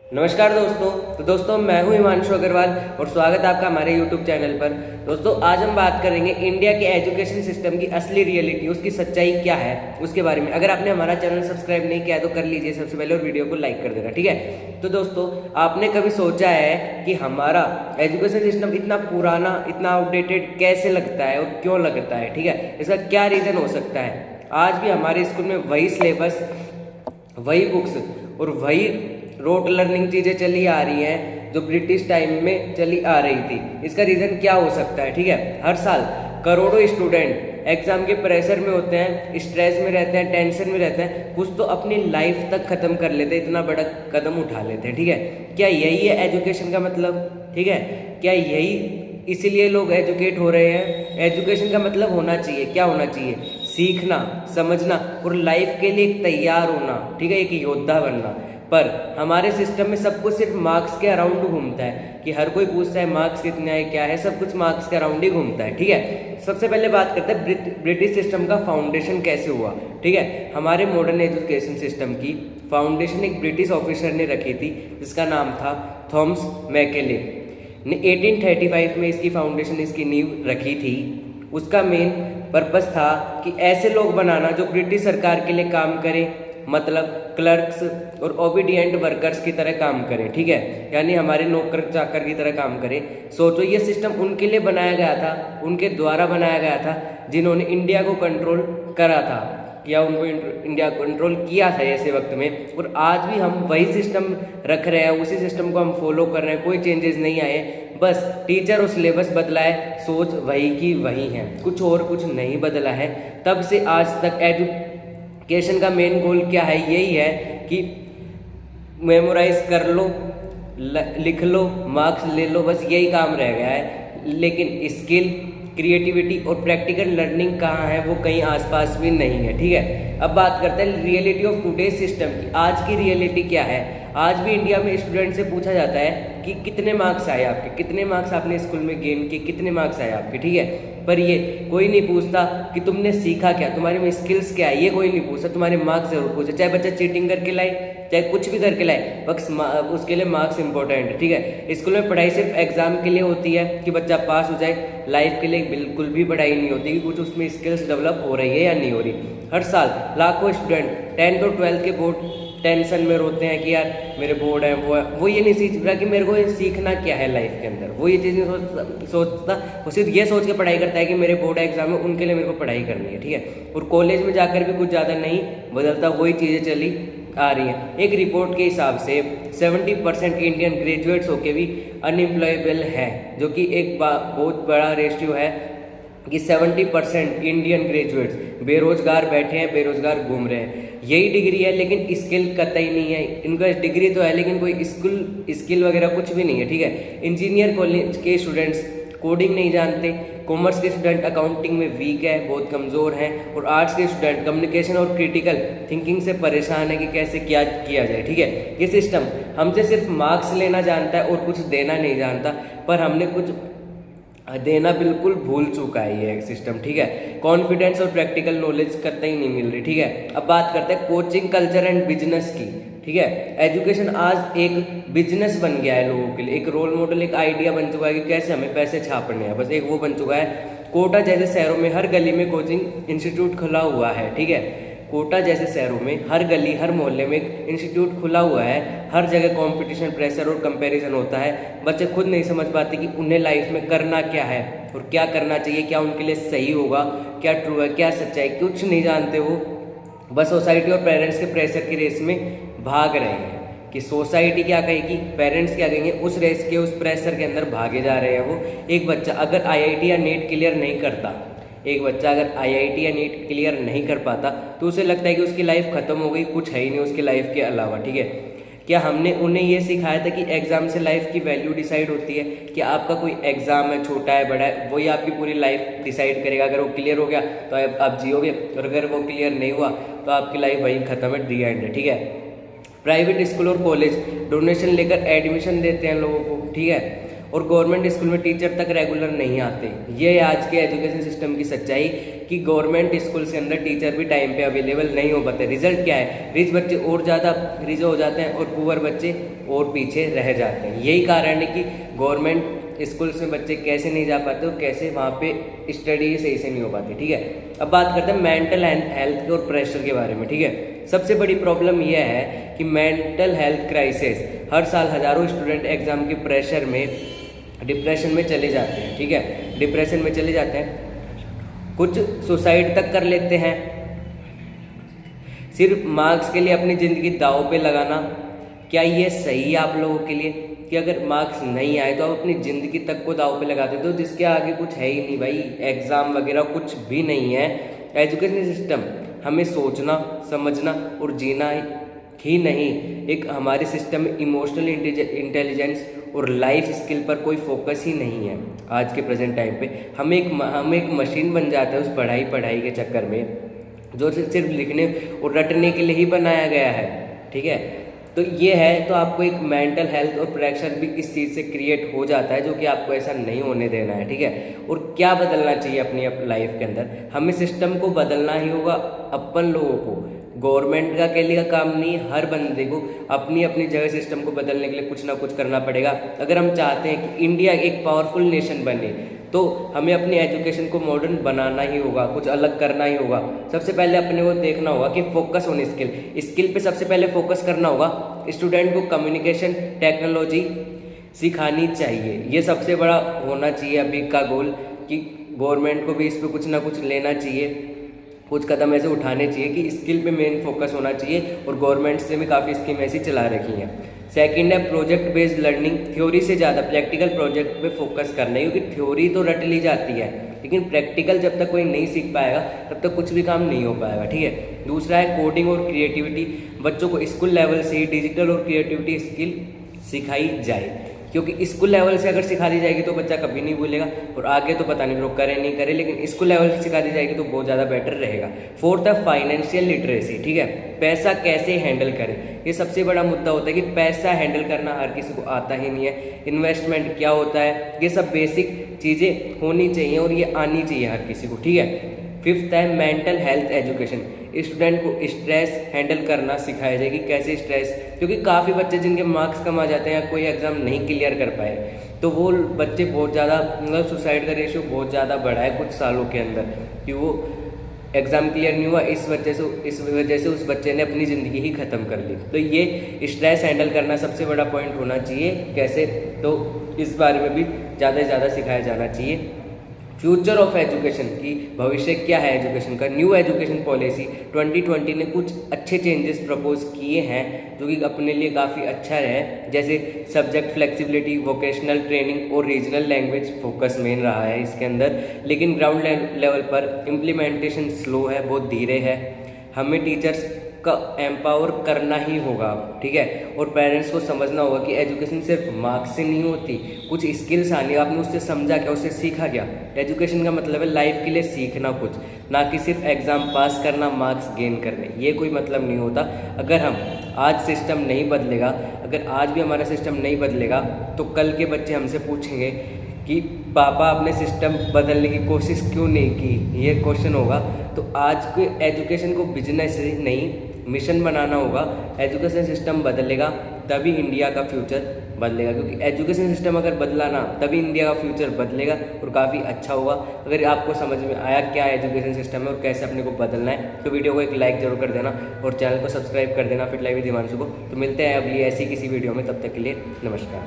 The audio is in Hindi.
नमस्कार दोस्तों। तो दोस्तों मैं हूं हिमांशु अग्रवाल और स्वागत है आपका हमारे YouTube चैनल पर। दोस्तों आज हम बात करेंगे इंडिया के एजुकेशन सिस्टम की असली रियलिटी, उसकी सच्चाई क्या है उसके बारे में। अगर आपने हमारा चैनल सब्सक्राइब नहीं किया तो कर लीजिए सबसे पहले और वीडियो को लाइक कर देना, ठीक है। तो दोस्तों आपने कभी सोचा है कि हमारा एजुकेशन सिस्टम इतना पुराना, इतना आउटडेटेड कैसे लगता है और क्यों लगता है, ठीक है। इसका क्या रीज़न हो सकता है। आज भी हमारे स्कूल में वही सिलेबस, वही बुक्स और वही रोट लर्निंग चीज़ें चली आ रही हैं जो ब्रिटिश टाइम में चली आ रही थी। इसका रीज़न क्या हो सकता है, ठीक है। हर साल करोड़ों स्टूडेंट एग्जाम के प्रेशर में होते हैं, स्ट्रेस में रहते हैं, टेंशन में रहते हैं, कुछ तो अपनी लाइफ तक ख़त्म कर लेते हैं, इतना बड़ा कदम उठा लेते हैं, ठीक है। क्या यही है एजुकेशन का मतलब, ठीक है। क्या यही इसीलिए लोग एजुकेट हो रहे हैं। एजुकेशन का मतलब होना चाहिए, क्या होना चाहिए, सीखना, समझना और लाइफ के लिए तैयार होना, ठीक है, एक योद्धा बनना। पर हमारे सिस्टम में सब कुछ सिर्फ मार्क्स के अराउंड घूमता है कि हर कोई पूछता है मार्क्स कितने आए, क्या है, सब कुछ मार्क्स के अराउंड ही घूमता है, ठीक है। सबसे पहले बात करते हैं ब्रिटिश सिस्टम का फाउंडेशन कैसे हुआ, ठीक है। हमारे मॉडर्न एजुकेशन सिस्टम की फाउंडेशन एक ब्रिटिश ऑफिसर ने रखी थी जिसका नाम था थॉमस मैकेले ने 1835 में इसकी फाउंडेशन, इसकी नींव रखी थी। उसका मेन पर्पस था कि ऐसे लोग बनाना जो ब्रिटिश सरकार के लिए काम करें, मतलब क्लर्क्स और ओबीडिएंट वर्कर्स की तरह काम करें, ठीक है, यानी हमारे नौकर चाकर की तरह काम करें। सोचो ये सिस्टम उनके लिए बनाया गया था, उनके द्वारा बनाया गया था जिन्होंने इंडिया को कंट्रोल करा था या उनको इंडिया कंट्रोल किया था ऐसे वक्त में। और आज भी हम वही सिस्टम रख रहे हैं, उसी सिस्टम को हम फॉलो कर रहे हैं, कोई चेंजेस नहीं आए। बस टीचर और सिलेबस बदला है, सोच वही की वही है, कुछ और कुछ नहीं बदला है। तब से आज तक एजुकेशन का मेन गोल क्या है, यही है कि मेमोराइज कर लो, लिख लो, मार्क्स ले लो, बस यही काम रह गया है। लेकिन स्किल, क्रिएटिविटी और प्रैक्टिकल लर्निंग कहाँ है, वो कहीं आसपास भी नहीं है, ठीक है। अब बात करते हैं रियलिटी ऑफ टुडे सिस्टम की। आज की रियलिटी क्या है। आज भी इंडिया में स्टूडेंट से पूछा जाता है कि कितने मार्क्स आए आपके, कितने मार्क्स आपने स्कूल में गेन किए, कितने मार्क्स आए आपके, ठीक है। पर ये कोई नहीं पूछता कि तुमने सीखा क्या, तुम्हारे में स्किल्स क्या है, ये कोई नहीं पूछता। तुम्हारे मार्क्स जरूर पूछे, चाहे बच्चा चीटिंग करके लाए, चाहे कुछ भी करके लाए, बस उसके लिए मार्क्स इंपॉर्टेंट है, ठीक है। स्कूल में पढ़ाई सिर्फ एग्जाम के लिए होती है कि बच्चा पास हो जाए, लाइफ के लिए बिल्कुल भी पढ़ाई नहीं होती कि कुछ उसमें स्किल्स डेवलप हो रही है या नहीं हो रही। हर साल लाखों स्टूडेंट 10th और 12th के बोर्ड टेंशन में रोते हैं कि यार मेरे बोर्ड है, वो ये नहीं सीख रहा कि मेरे को ये सीखना क्या है लाइफ के अंदर। वो ये चीज़ नहीं सोचता, वो सिर्फ ये सोच के पढ़ाई करता है कि मेरे बोर्ड एग्जाम है, उनके लिए मेरे को पढ़ाई करनी है, ठीक है। और कॉलेज में जाकर भी कुछ ज़्यादा नहीं बदलता, वही चीज़ें चली आ रही हैं। एक रिपोर्ट के हिसाब से 70% इंडियन ग्रेजुएट्स होके भी अनएम्प्लॉयबल है, जो कि एक बहुत बड़ा रेशियो है कि 70% इंडियन ग्रेजुएट्स बेरोजगार बैठे हैं, बेरोजगार घूम रहे हैं। यही डिग्री है लेकिन स्किल कतई नहीं है। इनका डिग्री तो है लेकिन कोई स्किल वगैरह कुछ भी नहीं है, ठीक है। इंजीनियर कॉलेज के स्टूडेंट्स कोडिंग नहीं जानते, कॉमर्स के स्टूडेंट अकाउंटिंग में वीक है, बहुत कमज़ोर हैं, और आर्ट्स के स्टूडेंट कम्युनिकेशन और क्रिटिकल थिंकिंग से परेशान है कि कैसे क्या किया जाए, ठीक है। ये सिस्टम हमसे सिर्फ मार्क्स लेना जानता है और कुछ देना नहीं जानता, पर हमने कुछ देना बिल्कुल भूल चुका है ये सिस्टम, ठीक है। कॉन्फिडेंस और प्रैक्टिकल नॉलेज करता ही नहीं मिल रही, ठीक है। अब बात करते हैं कोचिंग कल्चर एंड बिजनेस की, ठीक है। एजुकेशन आज एक बिजनेस बन गया है लोगों के लिए, एक रोल मॉडल, एक आइडिया बन चुका है कि कैसे हमें पैसे छापने हैं, बस एक वो बन चुका है। कोटा जैसे शहरों में हर गली में कोचिंग इंस्टीट्यूट खुला हुआ है, ठीक है। कोटा जैसे शहरों में हर गली, हर मोहल्ले में एक इंस्टीट्यूट खुला हुआ है। हर जगह कंपटीशन, प्रेशर और कंपैरिजन होता है। बच्चे खुद नहीं समझ पाते कि उन्हें लाइफ में करना क्या है और क्या करना चाहिए, क्या उनके लिए सही होगा, क्या ट्रू है, क्या सच्चाई, कुछ नहीं जानते वो। बस सोसाइटी और पेरेंट्स के प्रेशर की रेस में भाग रहे हैं कि सोसाइटी क्या कहेगी, पेरेंट्स क्या कहेंगे, उस रेस के, उस प्रेशर के अंदर भागे जा रहे हैं वो। एक बच्चा अगर आईआईटी या नीट क्लियर नहीं करता, एक बच्चा अगर आईआईटी या नीट क्लियर नहीं कर पाता तो उसे लगता है कि उसकी लाइफ खत्म हो गई, कुछ है ही नहीं उसकी लाइफ के अलावा, ठीक है। क्या हमने उन्हें ये सिखाया था कि एग्जाम से लाइफ की वैल्यू डिसाइड होती है, कि आपका कोई एग्जाम है, छोटा है बड़ा है, वही आपकी पूरी लाइफ डिसाइड करेगा। अगर वो क्लियर हो गया तो आप जियोगे, और अगर वो क्लियर नहीं हुआ तो आपकी लाइफ वही खत्म है, दी एंड है, ठीक है। प्राइवेट स्कूल और कॉलेज डोनेशन लेकर एडमिशन देते हैं लोगों को, ठीक है, और गवर्नमेंट स्कूल में टीचर तक रेगुलर नहीं आते। ये है आज के एजुकेशन सिस्टम की सच्चाई कि गवर्नमेंट स्कूल के अंदर टीचर भी टाइम पे अवेलेबल नहीं हो पाते। रिजल्ट क्या है, रिच बच्चे और ज़्यादा रिच हो जाते हैं और पुअर बच्चे और पीछे रह जाते हैं। यही कारण है कि गवर्नमेंट स्कूल्स में बच्चे कैसे नहीं जा पाते और कैसे वहाँ पे स्टडी सही से नहीं हो पाती। ठीक है, अब बात करते हैं मेंटल हेल्थ और प्रेशर के बारे में। ठीक है, सबसे बड़ी प्रॉब्लम यह है कि मेंटल हेल्थ क्राइसिस, हर साल हज़ारों स्टूडेंट एग्जाम के प्रेशर में डिप्रेशन में चले जाते हैं। ठीक है, डिप्रेशन में चले जाते हैं, कुछ सुसाइड तक कर लेते हैं। सिर्फ मार्क्स के लिए अपनी ज़िंदगी दांव पे लगाना, क्या ये सही है आप लोगों के लिए कि अगर मार्क्स नहीं आए तो आप अपनी ज़िंदगी तक को दांव पे लगा देते हो, जिसके आगे कुछ है ही नहीं भाई, एग्ज़ाम वगैरह कुछ भी नहीं है। एजुकेशन सिस्टम हमें सोचना, समझना और जीना ही नहीं, एक हमारे सिस्टम में इमोशनल इंटेलिजेंस और लाइफ स्किल पर कोई फोकस ही नहीं है। आज के प्रेजेंट टाइम पे हम एक मशीन बन जाते हैं उस पढ़ाई के चक्कर में, जो सिर्फ लिखने और रटने के लिए ही बनाया गया है। ठीक है, तो ये है, तो आपको एक मेंटल हेल्थ और प्रेशर भी इस चीज़ से क्रिएट हो जाता है, जो कि आपको ऐसा नहीं होने देना है। ठीक है, और क्या बदलना चाहिए अपनी लाइफ के अंदर, हमें सिस्टम को बदलना ही होगा, अपन लोगों को। गवर्नमेंट का अकेले का काम नहीं, हर बंदे को अपनी अपनी जगह सिस्टम को बदलने के लिए कुछ ना कुछ करना पड़ेगा। अगर हम चाहते हैं कि इंडिया एक पावरफुल नेशन बने तो हमें अपनी एजुकेशन को मॉडर्न बनाना ही होगा, कुछ अलग करना ही होगा। सबसे पहले अपने को देखना होगा कि फोकस ऑन स्किल पे सबसे पहले फोकस करना होगा। स्टूडेंट को कम्युनिकेशन टेक्नोलॉजी सिखानी चाहिए, ये सबसे बड़ा होना चाहिए अभी का गोल, कि गवर्नमेंट को भी इस पर कुछ ना कुछ लेना चाहिए, कुछ कदम ऐसे उठाने चाहिए कि स्किल पे मेन फोकस होना चाहिए। और गवर्नमेंट से भी काफ़ी स्कीम ऐसी चला रखी हैं। सेकंड है प्रोजेक्ट बेस्ड लर्निंग, थ्योरी से ज़्यादा प्रैक्टिकल प्रोजेक्ट पे फोकस करना है, क्योंकि थ्योरी तो रट ली जाती है लेकिन प्रैक्टिकल जब तक कोई नहीं सीख पाएगा तब तक कुछ भी काम नहीं हो पाएगा। ठीक है, दूसरा है कोडिंग और क्रिएटिविटी, बच्चों को स्कूल लेवल से ही डिजिटल और क्रिएटिविटी स्किल सिखाई जाए, क्योंकि स्कूल लेवल से अगर सिखा दी जाएगी तो बच्चा कभी नहीं भूलेगा, और आगे तो पता नहीं लोग करे नहीं करे, लेकिन स्कूल लेवल से सिखा दी जाएगी तो बहुत ज़्यादा बेटर रहेगा। फोर्थ है फाइनेंशियल लिटरेसी। ठीक है, पैसा कैसे हैंडल करें, ये सबसे बड़ा मुद्दा होता है कि पैसा हैंडल करना हर किसी को आता ही नहीं है। इन्वेस्टमेंट क्या होता है, ये सब बेसिक चीज़ें होनी चाहिए और ये आनी चाहिए हर किसी को। ठीक है, फिफ्थ है मेंटल हेल्थ एजुकेशन, स्टूडेंट को स्ट्रेस हैंडल करना सिखाया जाए कि कैसे स्ट्रेस, क्योंकि काफ़ी बच्चे जिनके मार्क्स कम आ जाते हैं, कोई एग्ज़ाम नहीं क्लियर कर पाए, तो वो बच्चे बहुत ज़्यादा, मतलब सुसाइड का रेशियो बहुत ज़्यादा बढ़ा है कुछ सालों के अंदर, कि वो एग्ज़ाम क्लियर नहीं हुआ, इस वजह से उस बच्चे ने अपनी ज़िंदगी ही ख़त्म कर ली। तो ये स्ट्रेस हैंडल करना सबसे बड़ा पॉइंट होना चाहिए कैसे, तो इस बारे में भी ज़्यादा से ज़्यादा सिखाया जाना चाहिए। फ्यूचर ऑफ एजुकेशन की भविष्य क्या है एजुकेशन का, न्यू एजुकेशन पॉलिसी 2020 ने कुछ अच्छे चेंजेस प्रपोज किए हैं जो कि अपने लिए काफ़ी अच्छा है, जैसे सब्जेक्ट फ्लेक्सिबिलिटी, वोकेशनल ट्रेनिंग और रीजनल लैंग्वेज फोकस मेन रहा है इसके अंदर, लेकिन ग्राउंड लेवल पर इम्प्लीमेंटेशन स्लो है, बहुत धीरे है। हमें टीचर्स का एम्पावर करना ही होगा। ठीक है, और पेरेंट्स को समझना होगा कि एजुकेशन सिर्फ मार्क्स से नहीं होती, कुछ स्किल्स आनी, आपने उससे समझा क्या, उससे सीखा क्या। एजुकेशन का मतलब है लाइफ के लिए सीखना कुछ, ना कि सिर्फ एग्ज़ाम पास करना, मार्क्स गेन करने, ये कोई मतलब नहीं होता। अगर हम आज सिस्टम नहीं बदलेगा, अगर आज भी हमारा सिस्टम नहीं बदलेगा तो कल के बच्चे हमसे पूछेंगे कि पापा आपने सिस्टम बदलने की कोशिश क्यों नहीं की, ये क्वेश्चन होगा। तो आज के एजुकेशन को बिजनेस नहीं मिशन बनाना होगा। एजुकेशन सिस्टम बदलेगा तभी इंडिया का फ्यूचर बदलेगा, क्योंकि एजुकेशन सिस्टम अगर बदला ना तभी इंडिया का फ्यूचर बदलेगा और काफ़ी अच्छा होगा। अगर आपको समझ में आया क्या एजुकेशन सिस्टम है और कैसे अपने को बदलना है तो वीडियो को एक लाइक जरूर कर देना और चैनल को सब्सक्राइब कर देना फिट लाइव विद हिमांशु को। तो मिलते हैं अगली ऐसी किसी वीडियो में, तब तक के लिए नमस्कार।